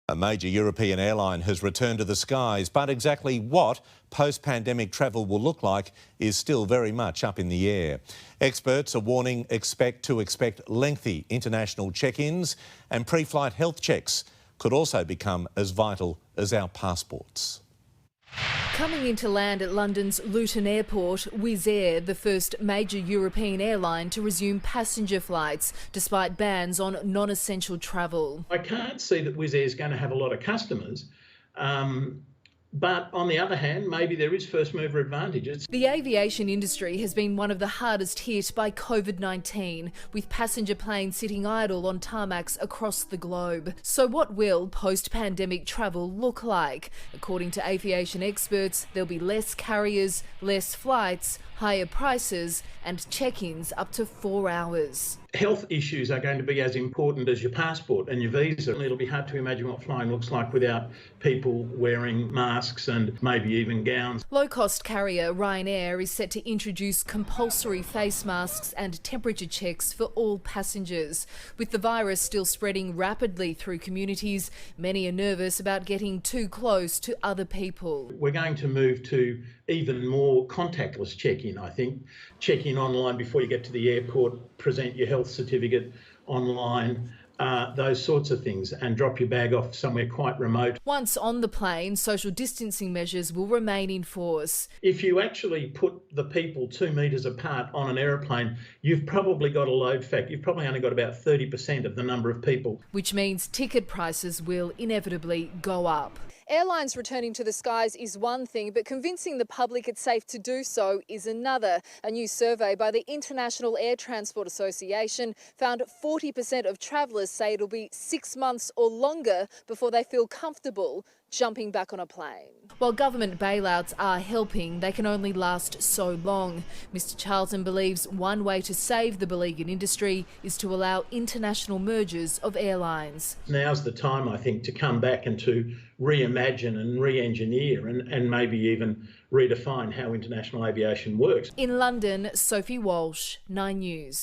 A major European airline has returned to the skies, but exactly what post-pandemic travel will look like is still very much up in the air. Experts are warning expect lengthy international check-ins, and pre-flight health checks could also become as vital as our passports. Coming into land at London's Luton Airport, Wizz Air, the first major European airline to resume passenger flights, despite bans on non-essential travel. I can't see that Wizz Air is going to have a lot of customers, but on the other hand, maybe there is first mover advantages. The aviation industry has been one of the hardest hit by COVID-19, with passenger planes sitting idle on tarmacs across the globe. So what will post-pandemic travel look like? According to aviation experts, there'll be less carriers, less flights, higher prices and check-ins up to 4 hours. Health issues are going to be as important as your passport and your visa. It'll be hard to imagine what flying looks like without people wearing masks and maybe even gowns. Low-cost carrier Ryanair is set to introduce compulsory face masks and temperature checks for all passengers. With the virus still spreading rapidly through communities, many are nervous about getting too close to other people. We're going to move to even more contactless check-in, I think. Check-in online before you get to the airport, present your health certificate online, those sorts of things, and drop your bag off somewhere quite remote. Once on the plane, social distancing measures will remain in force. If you actually put the people 2 metres apart on an aeroplane, you've probably got a load factor. You've probably only got about 30% of the number of people. Which means ticket prices will inevitably go up. Airlines returning to the skies is one thing, but convincing the public it's safe to do so is another. A new survey by the International Air Transport Association found 40% of travellers say it'll be 6 months or longer before they feel comfortable jumping back on a plane. While government bailouts are helping, they can only last so long. Mr Charlton believes one way to save the beleaguered industry is to allow international mergers of airlines. Now's the time, I think, to come back and to reimagine and re-engineer and maybe even redefine how international aviation works. In London, Sophie Walsh, 9 News.